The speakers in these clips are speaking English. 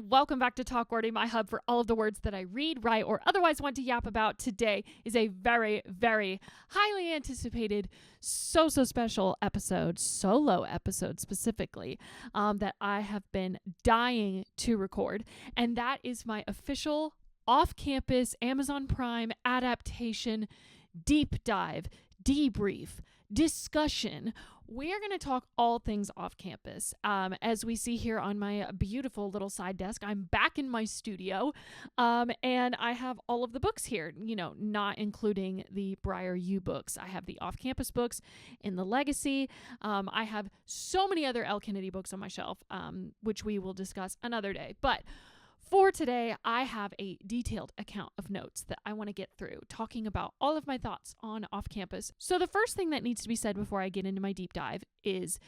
everyone. Welcome back to Talk Wordy, my hub for all of the words that I read, write, or otherwise want to yap about. Today is a very, very highly anticipated, so special episode, solo episode specifically, that I have been dying to record. And that is my official off-campus Amazon Prime adaptation deep dive, debrief, discussion. We are going to talk all things off campus. As we see here on my beautiful little side desk, I'm back in my studio, and I have all of the books here, not including the Briar U books. I have the off-campus books in the Legacy. I have so many other Elle Kennedy books on my shelf, which we will discuss another day. But for today, I have a detailed account of notes that I want to get through, talking about all of my thoughts on off-campus. So the first thing that needs to be said before I get into my deep dive is,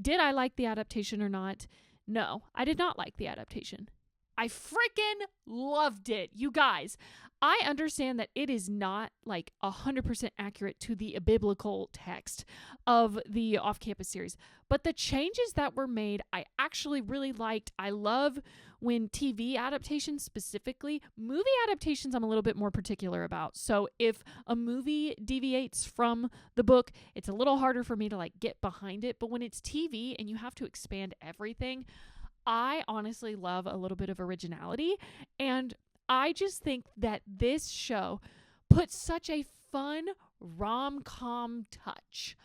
did I like the adaptation or not? No, I did not like the adaptation. I freaking loved it. You guys, I understand that it is not like 100% accurate to the biblical text of the off-campus series, but the changes that were made, I actually really liked. I love when TV adaptations specifically, movie adaptations I'm a little bit more particular about. So if a movie deviates from the book, it's a little harder for me to get behind it. But when it's TV and you have to expand everything, I honestly love a little bit of originality. And I just think that this show puts such a fun rom-com touch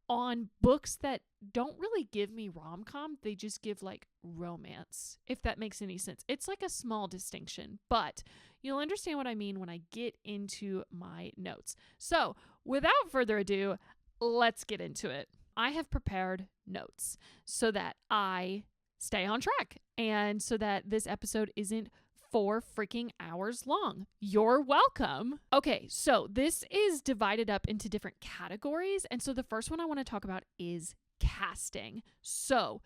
on books that don't really give me rom-com. They just give romance, if that makes any sense. It's like a small distinction, but you'll understand what I mean when I get into my notes. So without further ado, let's get into it. I have prepared notes so that I stay on track and so that this episode isn't 4 freaking hours long. You're welcome. Okay, so this is divided up into different categories. And so the first one I want to talk about is casting. So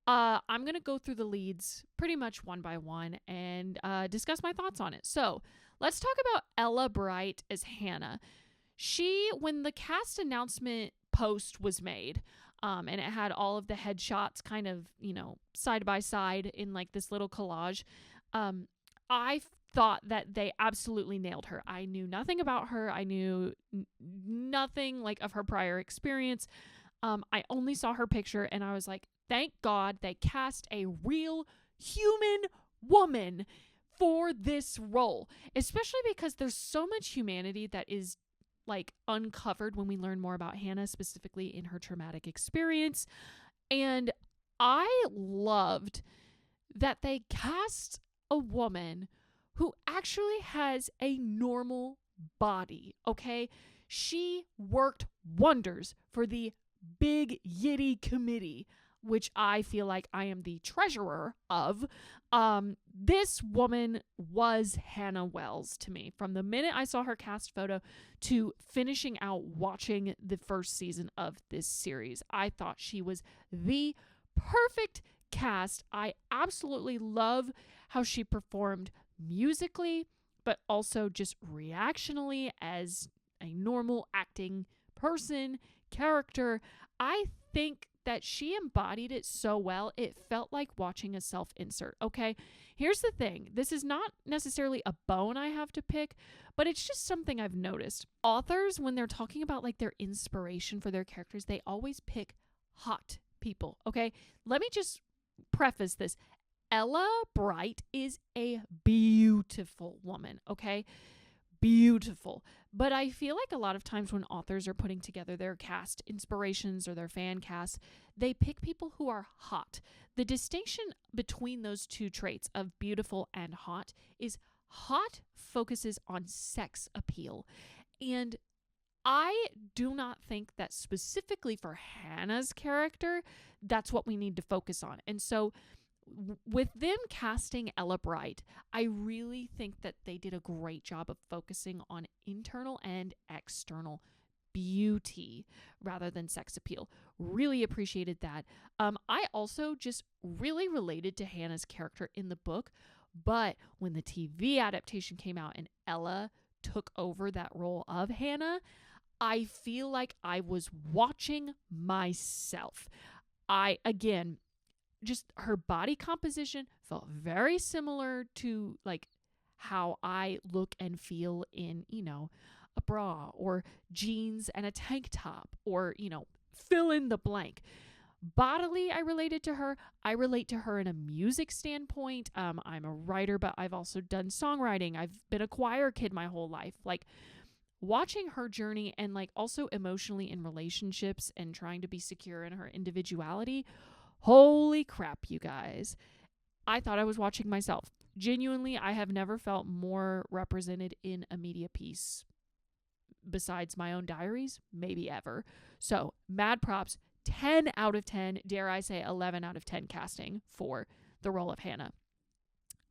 I'm going to go through the leads pretty much one by one and discuss my thoughts on it. So let's talk about Ella Bright as Hannah. When the cast announcement post was made, and it had all of the headshots kind of, side by side in this little collage, I thought that they absolutely nailed her. I knew nothing about her. I knew nothing of her prior experience. I only saw her picture and I was like, thank God they cast a real human woman for this role, especially because there's so much humanity that is uncovered when we learn more about Hannah, specifically in her traumatic experience. And I loved that they cast a woman who actually has a normal body, okay? She worked wonders for the Big Yitty Committee, which I feel like I am the treasurer of. This woman was Hannah Wells to me. From the minute I saw her cast photo to finishing out watching the first season of this series, I thought she was the perfect cast. I absolutely love how she performed musically, but also just reactionally as a normal acting person, character. I think that she embodied it so well, it felt like watching a self-insert, okay? Here's the thing. This is not necessarily a bone I have to pick, but it's just something I've noticed. Authors, when they're talking about their inspiration for their characters, they always pick hot people, okay? Let me just preface this. Ella Bright is a beautiful woman, okay? Beautiful. But I feel like a lot of times when authors are putting together their cast inspirations or their fan cast, they pick people who are hot. The distinction between those two traits of beautiful and hot is hot focuses on sex appeal. And I do not think that specifically for Hannah's character, that's what we need to focus on. And so with them casting Ella Bright, I really think that they did a great job of focusing on internal and external beauty rather than sex appeal. Really appreciated that. I also just really related to Hannah's character in the book, but when the TV adaptation came out and Ella took over that role of Hannah, I feel like I was watching myself. Again, just her body composition felt very similar to like how I look and feel in, a bra or jeans and a tank top, or, fill in the blank. Bodily, I related to her. I relate to her in a music standpoint. I'm a writer, but I've also done songwriting. I've been a choir kid my whole life. Like, watching her journey and like also emotionally in relationships and trying to be secure in her individuality. Holy crap, you guys. I thought I was watching myself. Genuinely, I have never felt more represented in a media piece besides my own diaries, maybe ever. So, mad props. 10 out of 10, dare I say 11 out of 10 casting for the role of Hannah.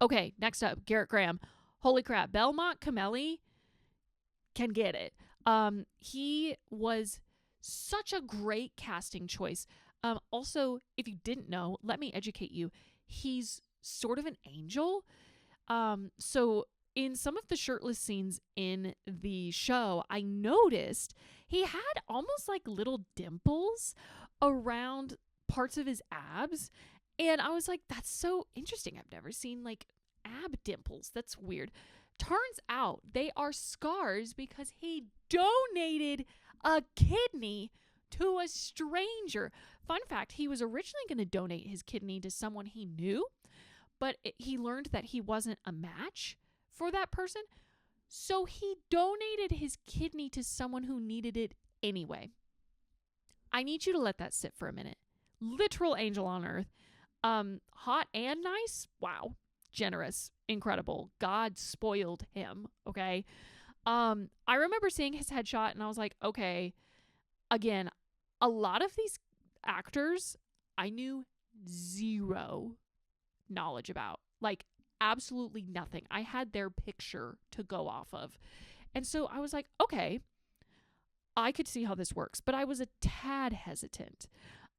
Okay, next up, Garrett Graham. Holy crap, Belmont Cameli can get it. He was such a great casting choice. Also, if you didn't know, let me educate you. He's sort of an angel. So in some of the shirtless scenes in the show, I noticed he had almost like little dimples around parts of his abs. And I was like, that's so interesting. I've never seen like ab dimples. That's weird. Turns out they are scars because he donated a kidney to a stranger. Fun fact, he was originally going to donate his kidney to someone he knew, but he learned that he wasn't a match for that person. So he donated his kidney to someone who needed it anyway. I need you to let that sit for a minute. Literal angel on earth. Hot and nice. Wow. Generous. Incredible. God spoiled him. Okay. I remember seeing his headshot and I was like, okay, again, a lot of these actors I knew zero knowledge about. Like, absolutely nothing. I had their picture to go off of. And so I was like, okay, I could see how this works, but I was a tad hesitant.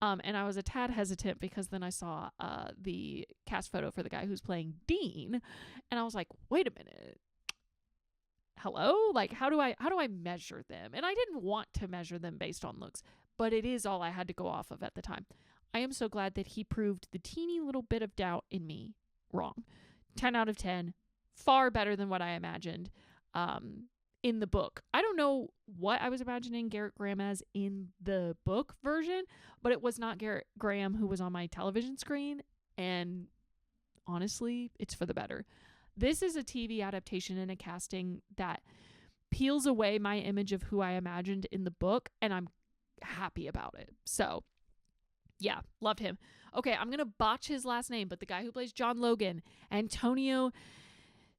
And I was a tad hesitant because then I saw the cast photo for the guy who's playing Dean, and I was like, wait a minute. Hello? Like, how do I measure them? And I didn't want to measure them based on looks, but it is all I had to go off of at the time. I am so glad that he proved the teeny little bit of doubt in me wrong. 10 out of 10. Far better than what I imagined in the book. I don't know what I was imagining Garrett Graham as in the book version, but it was not Garrett Graham who was on my television screen, and honestly, it's for the better. This is a TV adaptation and a casting that peels away my image of who I imagined in the book, and I'm happy about it. So, yeah, loved him. Okay, I'm going to botch his last name, but the guy who plays John Logan, Antonio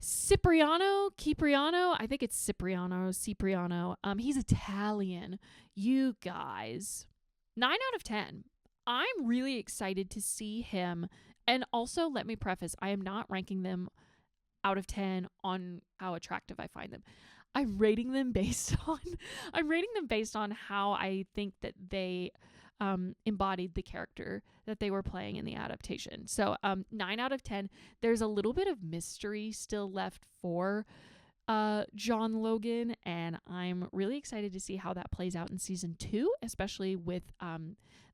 Cipriano, I think it's Cipriano. He's Italian. You guys, 9 out of 10. I'm really excited to see him. And also, let me preface, I am not ranking them out of 10 on how attractive I find them. I'm rating them based on how I think that they embodied the character that they were playing in the adaptation. So 9 out of 10. There's a little bit of mystery still left for John Logan, and I'm really excited to see how that plays out in season 2, especially with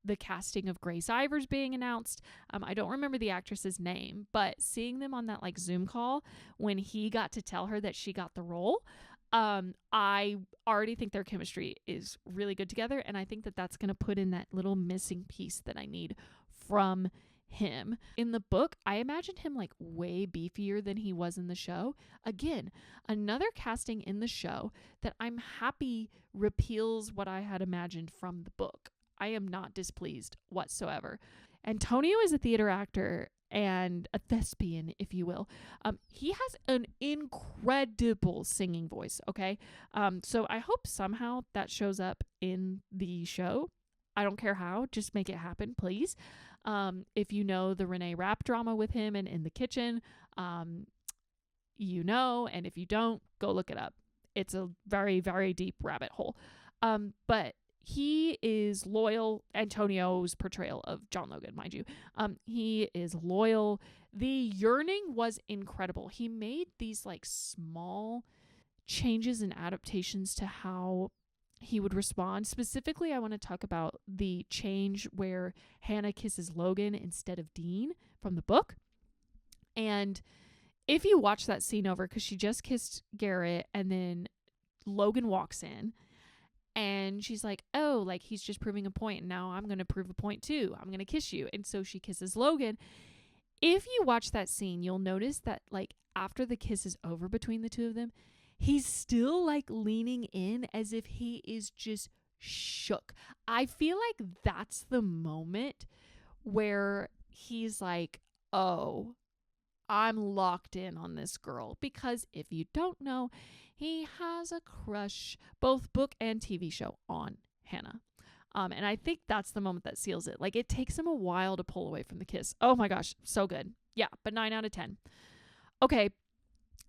the casting of Grace Ivers being announced. I don't remember the actress's name, but seeing them on that like Zoom call when he got to tell her that she got the role, I already think their chemistry is really good together, and I think that that's going to put in that little missing piece that I need from him. In the book, I imagined him like way beefier than he was in the show. Again, another casting in the show that I'm happy repeals what I had imagined from the book. I am not displeased whatsoever. Antonio is a theater actor and a thespian, if you will. He has an incredible singing voice, okay? So I hope somehow that shows up in the show. I don't care how, just make it happen, please. If you know the Renee Rapp drama with him and In the Kitchen, you know, and if you don't, go look it up. It's a very, very deep rabbit hole. But he is loyal. Antonio's portrayal of John Logan, mind you. He is loyal. The yearning was incredible. He made these like small changes and adaptations to how he would respond. Specifically, I want to talk about the change where Hannah kisses Logan instead of Dean from the book. And if you watch that scene over, because she just kissed Garrett and then Logan walks in and she's like, oh, like he's just proving a point. And now I'm going to prove a point too. I'm going to kiss you. And so she kisses Logan. If you watch that scene, you'll notice that like after the kiss is over between the two of them, he's still like leaning in as if he is just shook. I feel like that's the moment where he's like, oh, I'm locked in on this girl. Because if you don't know, he has a crush, both book and TV show, on Hannah. And I think that's the moment that seals it. Like, it takes him a while to pull away from the kiss. Oh my gosh, so good. Yeah, but 9 out of 10. Okay,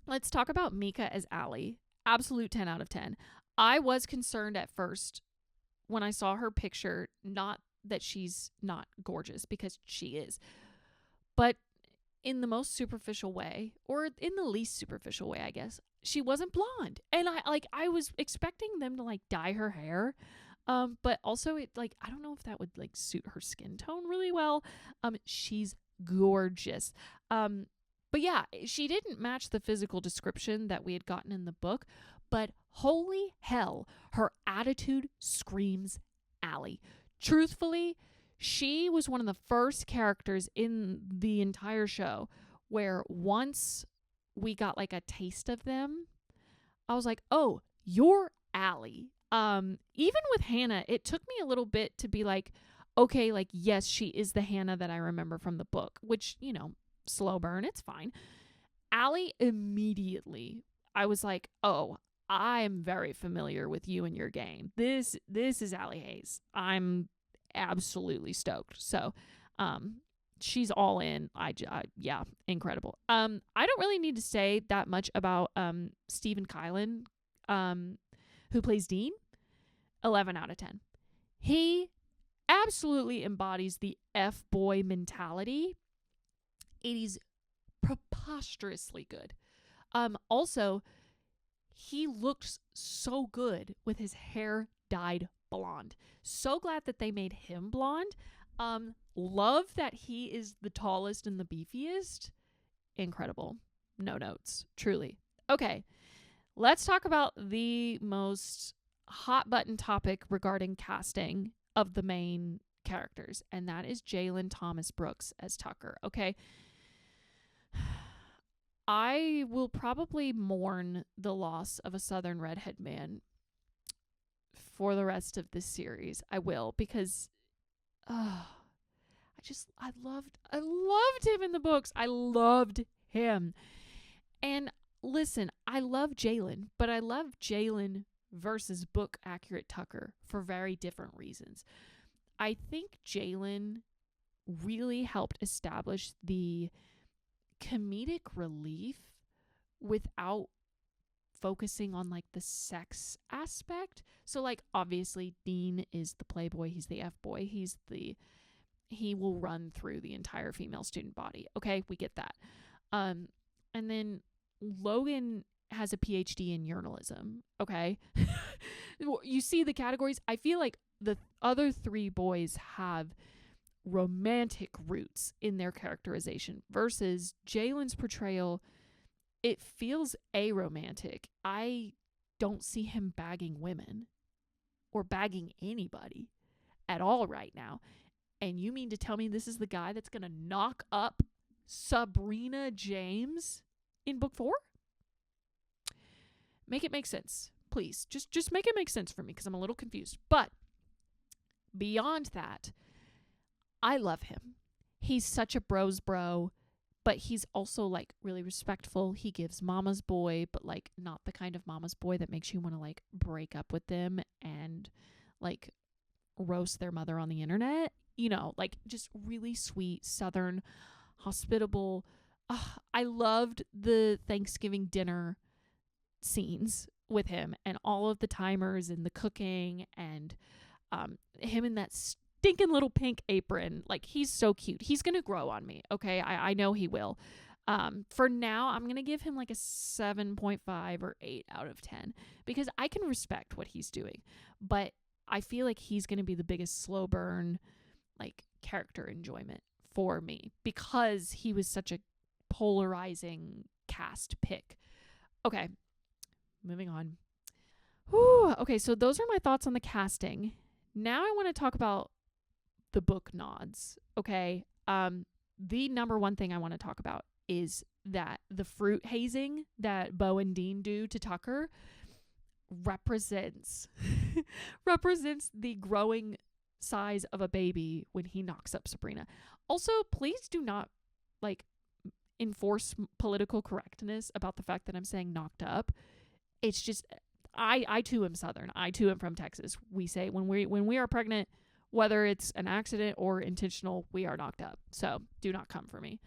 let's talk about Mika as Allie. Absolute 10 out of 10. I was concerned at first when I saw her picture, not that she's not gorgeous, because she is, but in the most superficial way, or in the least superficial way, I guess, she wasn't blonde. And I was expecting them to like dye her hair. But also it like, I don't know if that would like suit her skin tone really well. She's gorgeous. But yeah, she didn't match the physical description that we had gotten in the book, but holy hell, her attitude screams Allie. Truthfully, she was one of the first characters in the entire show where once we got like a taste of them, I was like, oh, you're Allie. Even with Hannah, it took me a little bit to be like, okay, like, yes, she is the Hannah that I remember from the book, which, you know, slow burn, it's fine. Allie, immediately, I was like, oh, I'm very familiar with you and your game. This is Allie Hayes. I'm absolutely stoked. So, she's all in. Yeah, incredible. I don't really need to say that much about Stephen Kylan, who plays Dean. 11 out of 10. He absolutely embodies the F-boy mentality. It is preposterously good. Also, he looks so good with his hair dyed blonde. So glad that they made him blonde. Love that he is the tallest and the beefiest. Incredible. No notes. Truly. Okay. Let's talk about the most hot button topic regarding casting of the main characters, and that is Jalen Thomas Brooks as Tucker. Okay. I will probably mourn the loss of a Southern redhead man for the rest of this series. I will, because I loved him in the books. I loved him. And listen, I love Jalen, but I love Jalen versus book accurate Tucker for very different reasons. I think Jalen really helped establish the comedic relief without focusing on like the sex aspect. So like obviously Dean is the playboy, he's the F-boy, he will run through the entire female student body. Okay, we get that. And then Logan has a PhD in journalism. Okay. You see the categories. I feel like the other three boys have romantic roots in their characterization versus Jalen's portrayal. It feels aromantic. I don't see him bagging women or bagging anybody at all right now. And you mean to tell me this is the guy that's going to knock up Sabrina James in book 4? Make it make sense, please. Just make it make sense for me, because I'm a little confused. But beyond that, I love him. He's such a bro's bro, but he's also like really respectful. He gives mama's boy, but like not the kind of mama's boy that makes you want to like break up with them and like roast their mother on the internet. You know, like just really sweet, Southern, hospitable. I loved the Thanksgiving dinner scenes with him and all of the timers and the cooking and him in that stinking little pink apron. Like, he's so cute. He's gonna grow on me. Okay, I know he will. For now, I'm going to give him like a 7.5 or 8 out of 10 because I can respect what he's doing. But I feel like he's going to be the biggest slow burn, like, character enjoyment for me because he was such a polarizing cast pick. Okay, moving on. Whew, okay, so those are my thoughts on the casting. Now I want to talk about the book nods, okay? The number one thing I want to talk about is that the fruit hazing that Bo and Dean do to Tucker represents the growing size of a baby when he knocks up Sabrina. Also, please do not like enforce political correctness about the fact that I'm saying knocked up. It's just I too am Southern. I too am from Texas. We say when we are pregnant, whether it's an accident or intentional, we are knocked up. So do not come for me.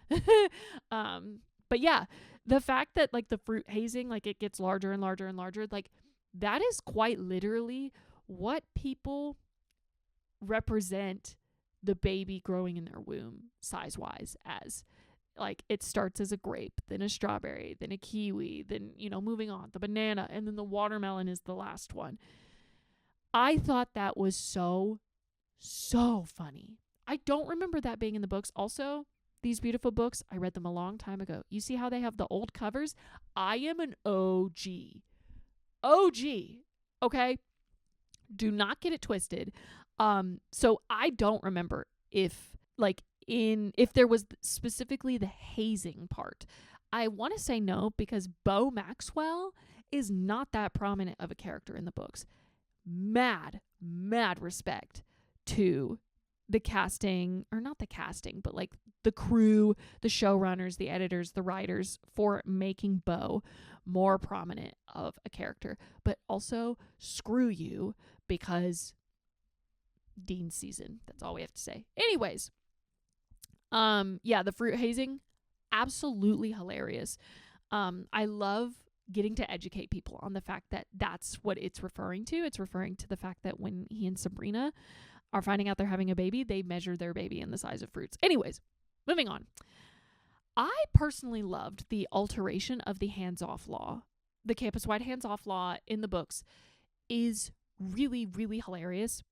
But yeah, the fact that like the fruit hazing, like it gets larger and larger and larger, like that is quite literally what people represent the baby growing in their womb size wise as. Like it starts as a grape, then a strawberry, then a kiwi, then, moving on, the banana, and then the watermelon is the last one. I thought that was so funny. I don't remember that being in the books. Also, these beautiful books, I read them a long time ago. You see how they have the old covers? I am an OG. Okay? Do not get it twisted. So I don't remember if there was specifically the hazing part. I want to say no because Bo Maxwell is not that prominent of a character in the books. Mad respect to the casting, or not the casting, but like the crew, the showrunners, the editors, the writers for making Bo more prominent of a character. But also screw you because Dean's season. That's all we have to say. Anyways, the fruit hazing, absolutely hilarious. I love getting to educate people on the fact that that's what it's referring to. It's referring to the fact that when he and Sabrina are finding out they're having a baby, they measure their baby in the size of fruits. Anyways, moving on. I personally loved the alteration of the hands-off law. The campus-wide hands-off law in the books is really, really hilarious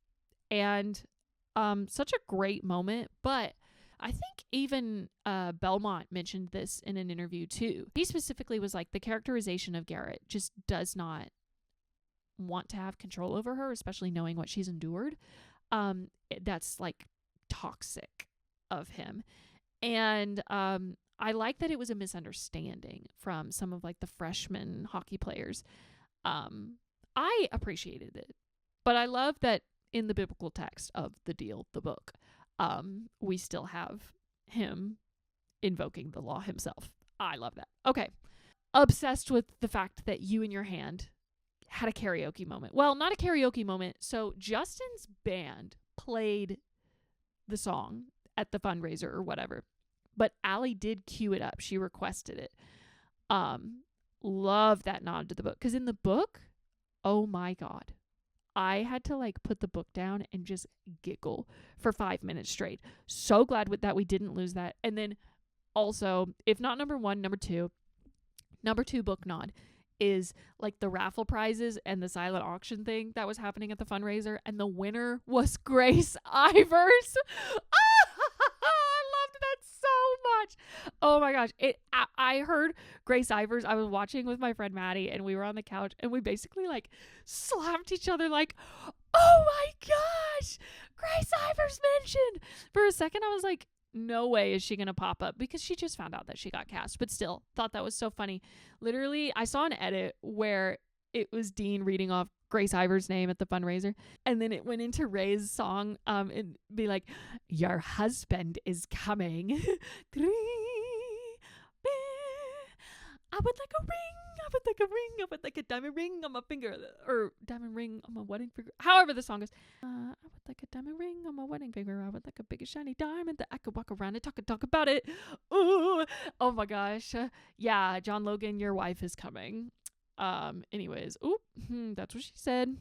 and such a great moment. But I think even Belmont mentioned this in an interview too. He specifically was like, the characterization of Garrett just does not want to have control over her, especially knowing what she's endured. That's like toxic of him. And I like that it was a misunderstanding from some of like the freshman hockey players. I appreciated it, but I love that in the biblical text of the book, we still have him invoking the law himself. I love that. Okay. Obsessed with the fact that You in Your Hand had a karaoke moment. Well, not a karaoke moment. So Justin's band played the song at the fundraiser or whatever, but Allie did cue it up. She requested it. Love that nod to the book. Because in the book, oh my God, I had to like put the book down and just giggle for 5 minutes straight. So glad that we didn't lose that. And then also, if not number one, number two book nod is like the raffle prizes and the silent auction thing that was happening at the fundraiser. And the winner was Grace Ivers. I loved that so much. Oh my gosh. I heard Grace Ivers. I was watching with my friend Maddie and we were on the couch and we basically like slapped each other like, oh my gosh, Grace Ivers mentioned. For a second I was like, no way is she going to pop up because she just found out that she got cast, but still thought that was so funny. Literally, I saw an edit where it was Dean reading off Grace Ivers' name at the fundraiser, and then it went into Ray's song and be like, your husband is coming. I would like a ring. I would like a ring. I would like a diamond ring on my finger, or diamond ring on my wedding finger. However the song goes. I would like a diamond ring on my wedding finger. I would like a big shiny diamond that I could walk around and talk about it. Ooh. Oh my gosh. Yeah, John Logan, your wife is coming. Anyways. That's what she said.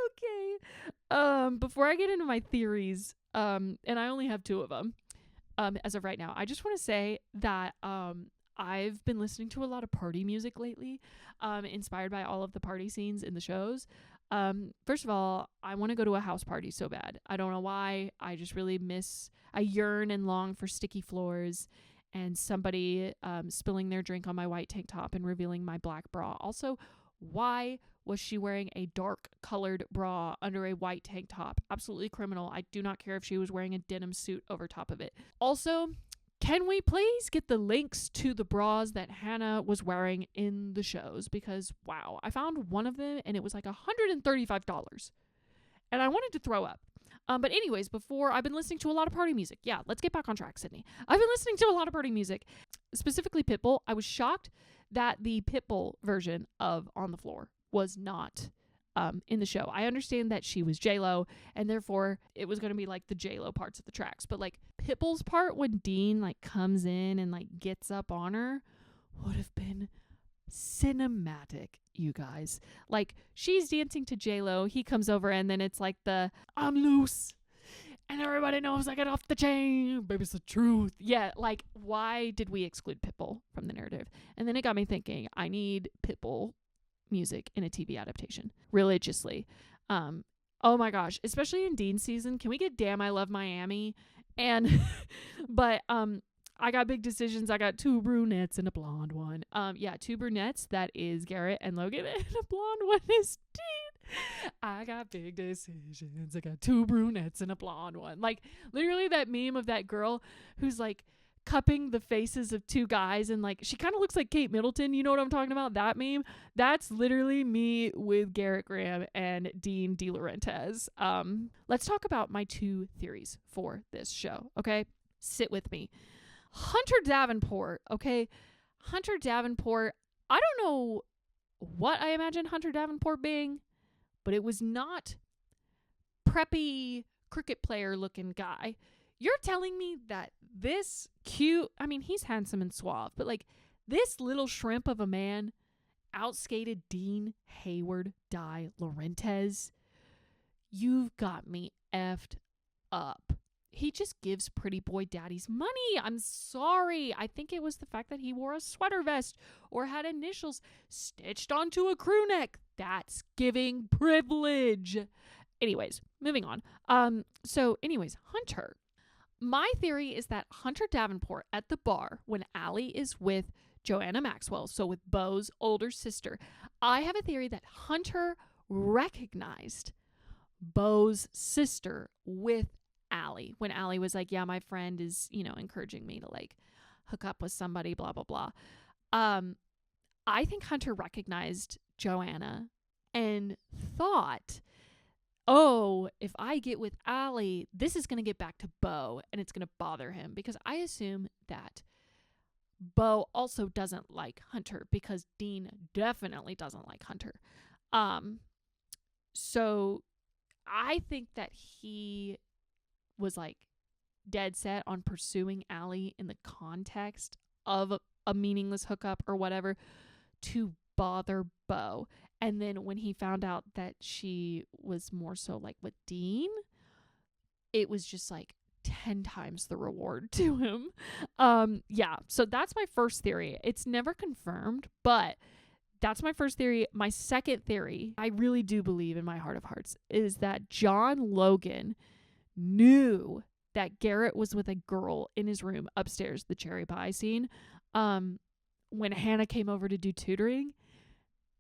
Okay. Before I get into my theories, and I only have 2 of them. as of right now. I just want to say that I've been listening to a lot of party music lately, inspired by all of the party scenes in the shows. First of all, I want to go to a house party so bad. I don't know why. I just really I yearn and long for sticky floors and somebody spilling their drink on my white tank top and revealing my black bra. Also, why was she wearing a dark colored bra under a white tank top? Absolutely criminal. I do not care if she was wearing a denim suit over top of it. Also, can we please get the links to the bras that Hannah was wearing in the shows? Because, wow, I found one of them and it was like $135. And I wanted to throw up. But anyways, I've been listening to a lot of party music. Yeah, let's get back on track, Sydney. I've been listening to a lot of party music, specifically Pitbull. I was shocked that the Pitbull version of On the Floor was not in the show. I understand that she was J-Lo, and therefore it was going to be like the J-Lo parts of the tracks. But like Pitbull's part when Dean like comes in and like gets up on her would have been cinematic, you guys. Like she's dancing to J-Lo, he comes over, and then it's like the I'm loose and everybody knows I get off the chain, baby, it's the truth. Yeah, like why did we exclude Pitbull from the narrative? And then it got me thinking, I need Pitbull music in a TV adaptation religiously. Oh my gosh, especially in Dean's season, can we get Damn I Love Miami? And but I got big decisions. I got 2 brunettes and a blonde one. 2 brunettes, that is Garrett and Logan, and a blonde one is Dean. I got big decisions. I got 2 brunettes and a blonde one. Like literally that meme of that girl who's like cupping the faces of 2 guys and like she kind of looks like Kate Middleton. You know what I'm talking about? That meme. That's literally me with Garrett Graham and Dean De Laurentiis. Let's talk about my 2 theories for this show. Okay, sit with me. Hunter Davenport, okay? Hunter Davenport, I don't know what I imagine Hunter Davenport being, but it was not preppy cricket player looking guy. You're telling me that this cute, I mean, he's handsome and suave, but like this little shrimp of a man outskated Dean Hayward De Laurentiis? You've got me effed up. He just gives pretty boy daddies money. I'm sorry. I think it was the fact that he wore a sweater vest or had initials stitched onto a crew neck. That's giving privilege. Anyways, moving on. Hunter. My theory is that Hunter Davenport at the bar when Allie is with Joanna Maxwell, so with Beau's older sister, I have a theory that Hunter recognized Beau's sister with Allie when Allie was like, yeah, my friend is, encouraging me to like hook up with somebody, blah, blah, blah. I think Hunter recognized Joanna and thought, oh, if I get with Allie, this is going to get back to Beau and it's going to bother him, because I assume that Beau also doesn't like Hunter because Dean definitely doesn't like Hunter. So I think that he was like dead set on pursuing Allie in the context of a meaningless hookup or whatever to bother Beau. And then when he found out that she was more so like with Dean, it was just like 10 times the reward to him. So that's my first theory. It's never confirmed, but that's my first theory. My second theory, I really do believe in my heart of hearts, is that John Logan knew that Garrett was with a girl in his room upstairs, the cherry pie scene, when Hannah came over to do tutoring.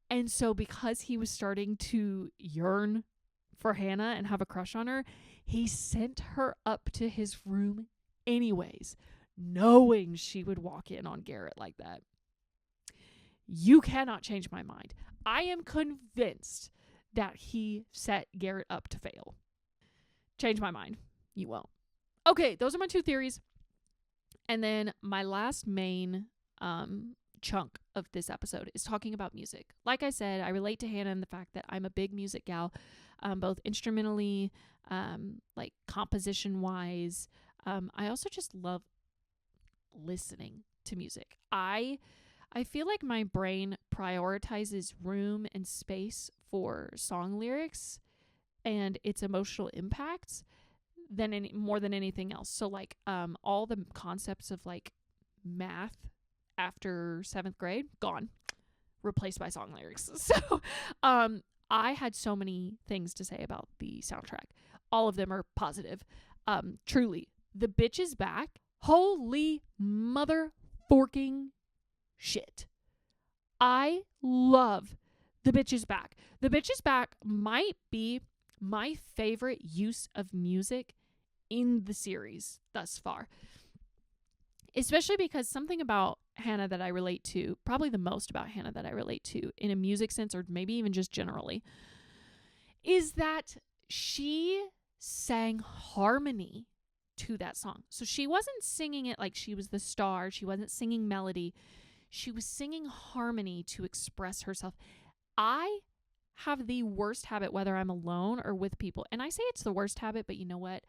And so because he was starting to yearn for Hannah and have a crush on her, he sent her up to his room anyways, knowing she would walk in on Garrett like that. You cannot change my mind. I am convinced that he set Garrett up to fail. Change my mind. You won't. Okay, those are my 2 theories. And then my last main chunk of this episode is talking about music. Like I said, I relate to Hannah in the fact that I'm a big music gal, both instrumentally, like composition wise. I also just love listening to music. I feel like my brain prioritizes room and space for song lyrics and its emotional impacts more than anything else. So like all the concepts of like math after 7th grade gone, replaced by song lyrics. So I had so many things to say about the soundtrack. All of them are positive. Truly, the bitch is back. Holy mother forking shit. I love The Bitch is Back. The Bitch is Back might be my favorite use of music in the series thus far. Especially because something about Hannah that I relate to, probably the most about Hannah that I relate to in a music sense, or maybe even just generally, is that she sang harmony to that song. So she wasn't singing it like she was the star. She wasn't singing melody. She was singing harmony to express herself. I have the worst habit, whether I'm alone or with people. And I say it's the worst habit, but you know what?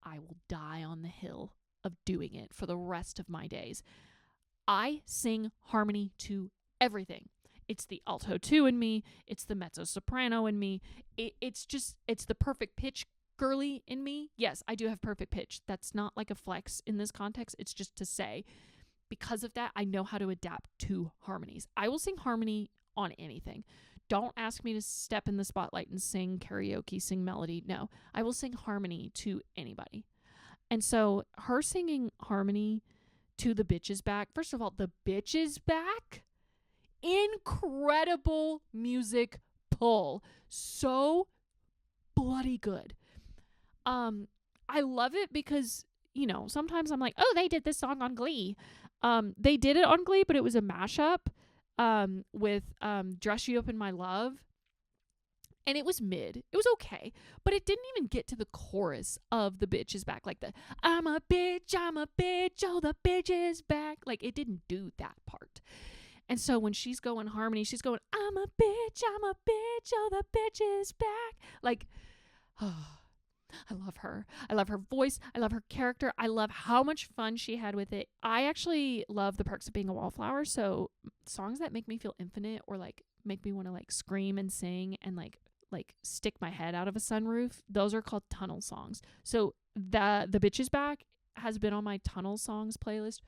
I will die on the hill of doing it for the rest of my days. I sing harmony to everything. It's the alto 2 in me. It's the mezzo soprano in me. It's the perfect pitch girly in me. Yes, I do have perfect pitch. That's not like a flex in this context. It's just to say, because of that, I know how to adapt to harmonies. I will sing harmony on anything. Don't ask me to step in the spotlight and sing karaoke, sing melody. No, I will sing harmony to anybody. And so her singing harmony to The Bitch is Back. First of all, The Bitch is Back. Incredible music pull. So bloody good. I love it because, you know, sometimes I'm like, oh, they did this song on Glee. They did it on Glee, but it was a mashup with Dress You Up in My Love. And it was mid. It was okay. But it didn't even get to the chorus of The Bitch is Back. Like the, I'm a bitch, oh, the bitch is back. Like, it didn't do that part. And so when she's going harmony, she's going, I'm a bitch, oh, the bitch is back. Like, oh, I love her. I love her voice. I love her character. I love how much fun she had with it. I actually love The Perks of Being a Wallflower. So songs that make me feel infinite or like make me want to like scream and sing and like stick my head out of a sunroof, those are called tunnel songs. So the Bitch is Back has been on my tunnel songs playlist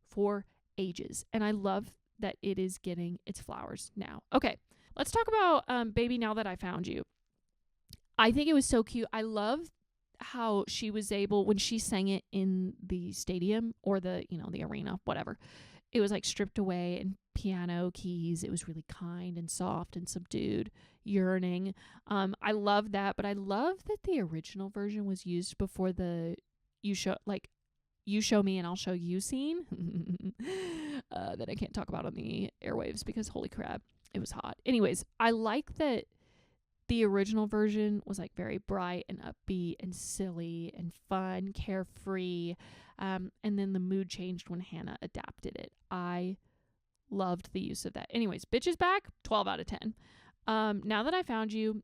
for ages. And I love that it is getting its flowers now. Okay, let's talk about Baby Now That I Found You. I think it was so cute. I love how she was able, when she sang it in the stadium or the, you know, the arena, whatever, it was like stripped away and piano keys. It was really kind and soft and subdued, yearning. I love that, but I love that the original version was used before the you show me and I'll show you scene that I can't talk about on the airwaves because holy crap, it was hot. Anyways, I like that the original version was like very bright and upbeat and silly and fun, carefree. And then the mood changed when Hannah adapted it. I loved the use of that. Anyways, Bitch is Back, 12 out of 10. Now That I Found You,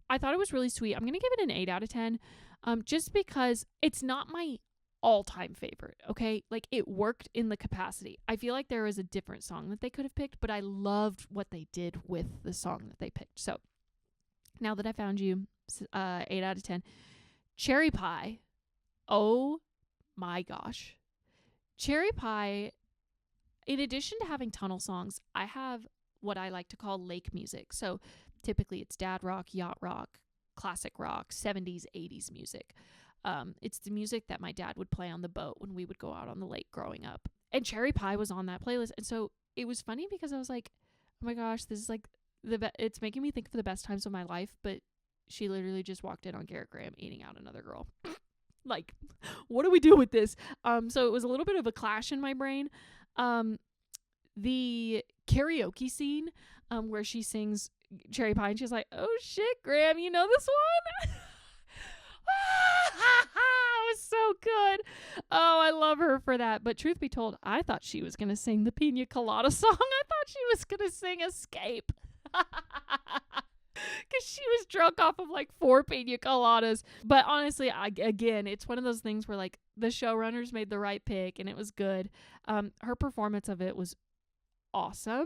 I thought it was really sweet. I'm going to give it an 8 out of 10 just because it's not my all-time favorite, okay? Like, it worked in the capacity. I feel like there was a different song that they could have picked, but I loved what they did with the song that they picked. So, Now That I Found You, 8 out of 10. Cherry Pie, oh my gosh. Cherry Pie, in addition to having tunnel songs, I have what I like to call lake music. So typically it's dad rock, yacht rock, classic rock, 70s, 80s music. It's the music that my dad would play on the boat when we would go out on the lake growing up. And Cherry Pie was on that playlist. And so it was funny because I was like, oh my gosh, this is like it's making me think of the best times of my life. But she literally just walked in on Garrett Graham eating out another girl. Like, what do we do with this? So it was a little bit of a clash in my brain. The karaoke scene where she sings Cherry Pie and she's like, oh shit, Graham, you know this one? It was so good. Oh, I love her for that. But truth be told, I thought she was going to sing the Pina Colada song. I thought she was going to sing Escape. Because she was drunk off of like 4 pina coladas. But honestly, again, it's one of those things where like the showrunners made the right pick and it was good. Her performance of it was awesome.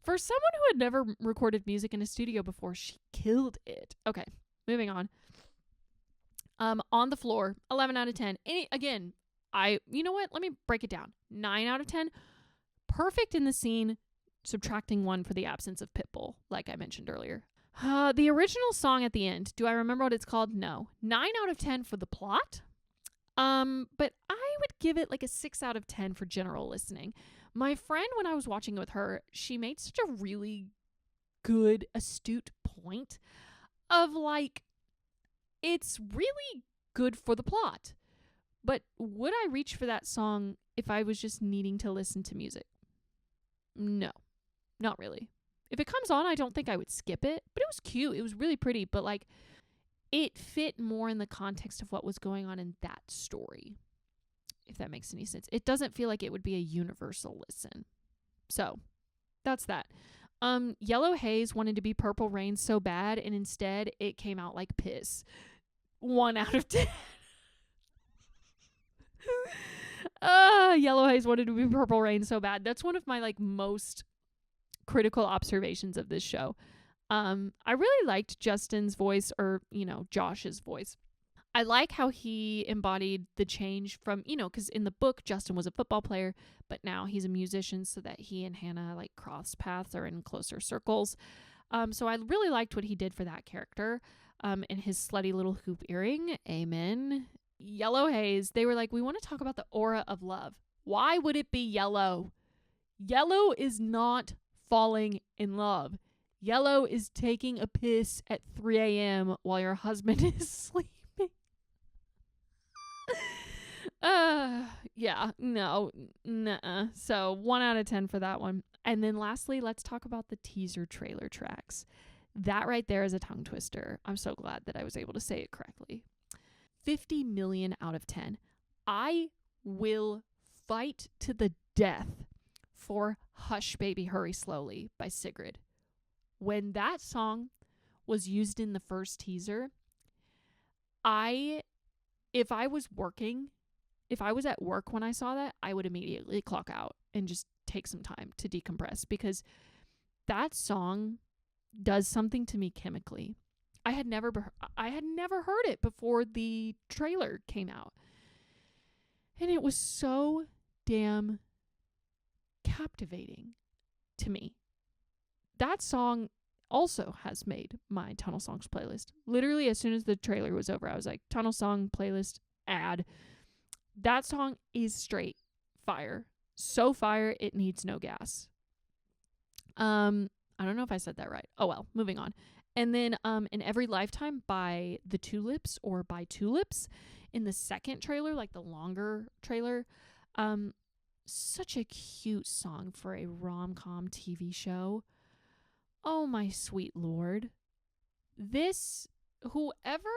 For someone who had never recorded music in a studio before, she killed it. Okay, moving on. On the floor, 11 out of 10. Again, you know what? Let me break it down. 9 out of 10. Perfect in the scene, subtracting 1 for the absence of Pitbull, like I mentioned earlier. The original song at the end, do I remember what it's called? No. 9 out of 10 for the plot. But I would give it like a 6 out of 10 for general listening. My friend, when I was watching it with her, she made such a really good, astute point of like, it's really good for the plot. But would I reach for that song if I was just needing to listen to music? No, not really. If it comes on, I don't think I would skip it, but it was cute. It was really pretty, but like it fit more in the context of what was going on in that story, if that makes any sense. It doesn't feel like it would be a universal listen. So that's that. Yellow Haze wanted to be Purple Rain so bad, and instead it came out like piss. 1 out of 10. Yellow Haze wanted to be Purple Rain so bad. That's one of my like most critical observations of this show. I really liked Justin's voice, or Josh's voice. I like how he embodied the change from, because in the book Justin was a football player, but now he's a musician, so that he and Hannah like cross paths or in closer circles. So I really liked what he did for that character. And his slutty little hoop earring. Amen. Yellow Haze, they were like, we want to talk about the aura of love. Why would it be yellow? Yellow is not falling in love. Yellow is taking a piss at 3 a.m. while your husband is sleeping. Yeah, no, nuh-uh. So 1 out of 10 for that one. And then lastly, let's talk about the teaser trailer tracks. That right there is a tongue twister. I'm so glad that I was able to say it correctly. 50 million out of 10. I will fight to the death for Hush Baby Hurry Slowly by Sigrid. When that song was used in the first teaser, if I was at work when I saw that, I would immediately clock out and just take some time to decompress, because that song does something to me chemically. I had never heard it before the trailer came out. And it was so damn captivating to me. That song also has made my Tunnel Songs playlist. Literally, as soon as the trailer was over, I was like, Tunnel Song playlist, add. That song is straight fire. So fire, it needs no gas. I don't know if I said that right. Oh well, moving on. And then In Every Lifetime by The Tulips, or by Tulips, in the second trailer, like the longer trailer. Such a cute song for a rom-com TV show. Oh my sweet lord. Whoever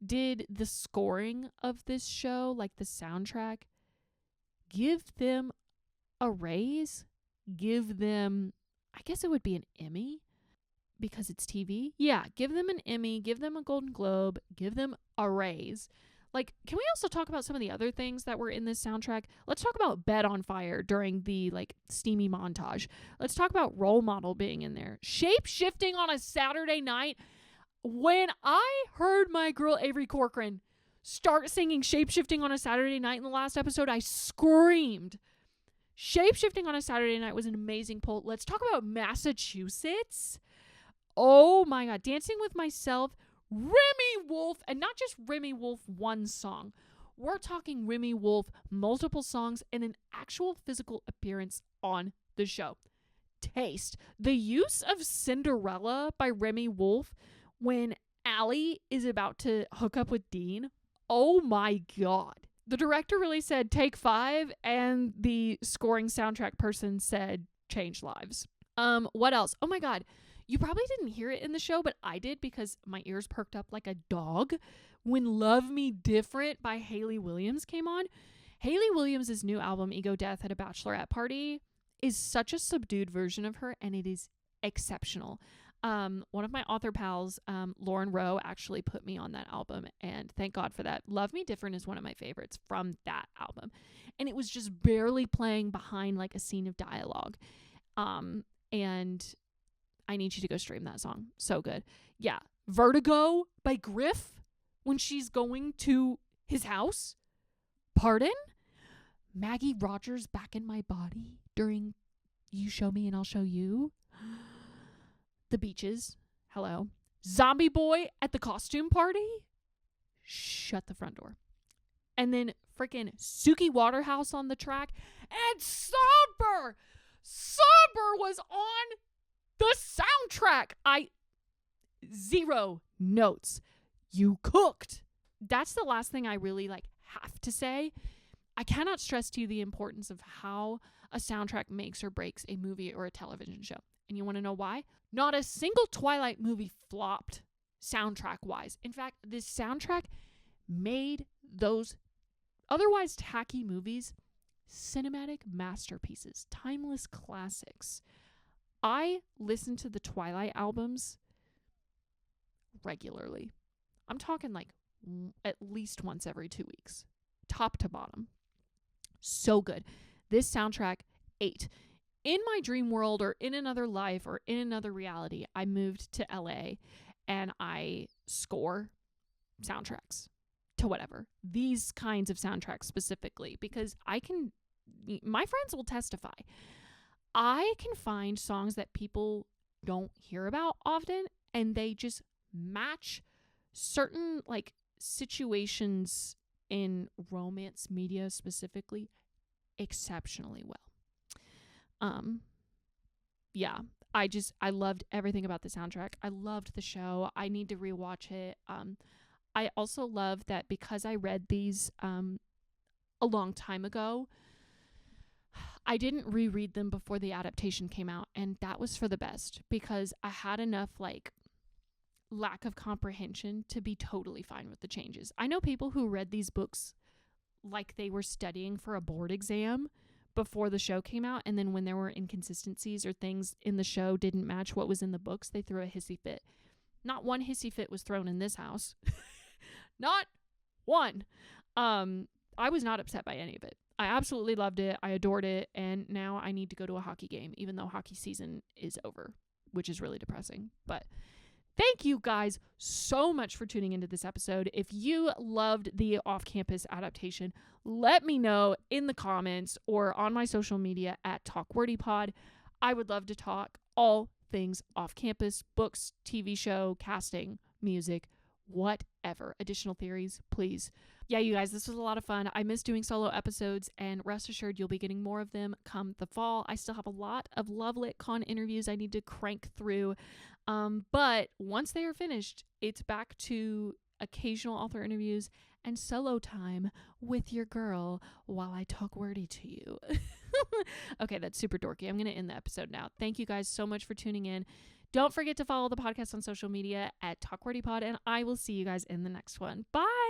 did the scoring of this show, like the soundtrack, give them a raise. Give them, I guess it would be an Emmy, because it's TV. Yeah, give them an Emmy, give them a Golden Globe, give them a raise. Like, can we also talk about some of the other things that were in this soundtrack? Let's talk about Bed on Fire during the, like, steamy montage. Let's talk about Role Model being in there. Shape-shifting on a Saturday night. When I heard my girl Avery Corcoran start singing Shape-shifting on a Saturday night in the last episode, I screamed. Shape-shifting on a Saturday night was an amazing poll. Let's talk about Massachusetts. Oh my God. Dancing with Myself. Remy Wolf, and not just Remy Wolf one song. We're talking Remy Wolf multiple songs and an actual physical appearance on the show. Taste. The use of Cinderella by Remy Wolf when Allie is about to hook up with Dean. Oh my God. The director really said take 5, and the scoring soundtrack person said change lives. What else? Oh my God. You probably didn't hear it in the show, but I did, because my ears perked up like a dog when Love Me Different by Hayley Williams came on. Hayley Williams' new album, Ego Death at a Bachelorette Party, is such a subdued version of her, and it is exceptional. One of my author pals, Lauren Rowe, actually put me on that album, and thank God for that. Love Me Different is one of my favorites from that album. And it was just barely playing behind like a scene of dialogue. And I need you to go stream that song. So good. Yeah. Vertigo by Griff when she's going to his house? Pardon? Maggie Rogers back in my body during You Show Me and I'll Show You? The Beaches. Hello. Zombie Boy at the costume party? Shut the front door. And then freaking Suki Waterhouse on the track. And Somber! Somber was on the soundtrack. 0 notes. You cooked. That's the last thing I really have to say. I cannot stress to you the importance of how a soundtrack makes or breaks a movie or a television show. And you want to know why? Not a single Twilight movie flopped soundtrack-wise. In fact, this soundtrack made those otherwise tacky movies cinematic masterpieces, timeless classics. I listen to the Twilight albums regularly. I'm talking at least once every 2 weeks, top to bottom. So good. This soundtrack 8. In my dream world or in another life or in another reality, I moved to LA and I score soundtracks to whatever. These kinds of soundtracks specifically, because my friends will testify. I can find songs that people don't hear about often and they just match certain situations in romance media specifically exceptionally well. Yeah, I loved everything about the soundtrack. I loved the show. I need to rewatch it. I also love that because I read these a long time ago, I didn't reread them before the adaptation came out, and that was for the best because I had enough lack of comprehension to be totally fine with the changes. I know people who read these books like they were studying for a board exam before the show came out, and then when there were inconsistencies or things in the show didn't match what was in the books, they threw a hissy fit. Not one hissy fit was thrown in this house. Not one. I was not upset by any of it. I absolutely loved it. I adored it, and now I need to go to a hockey game, even though hockey season is over, which is really depressing. But thank you guys so much for tuning into this episode. If you loved the off-campus adaptation, let me know in the comments or on my social media at TalkWordyPod. I would love to talk all things off-campus, books, TV show, casting, music, whatever. Additional theories, please. Yeah, you guys, this was a lot of fun. I miss doing solo episodes, and rest assured you'll be getting more of them come the fall. I still have a lot of LoveLitCon interviews I need to crank through. But once they are finished, it's back to occasional author interviews and solo time with your girl while I talk wordy to you. Okay, that's super dorky. I'm going to end the episode now. Thank you guys so much for tuning in. Don't forget to follow the podcast on social media at TalkWordyPod, and I will see you guys in the next one. Bye!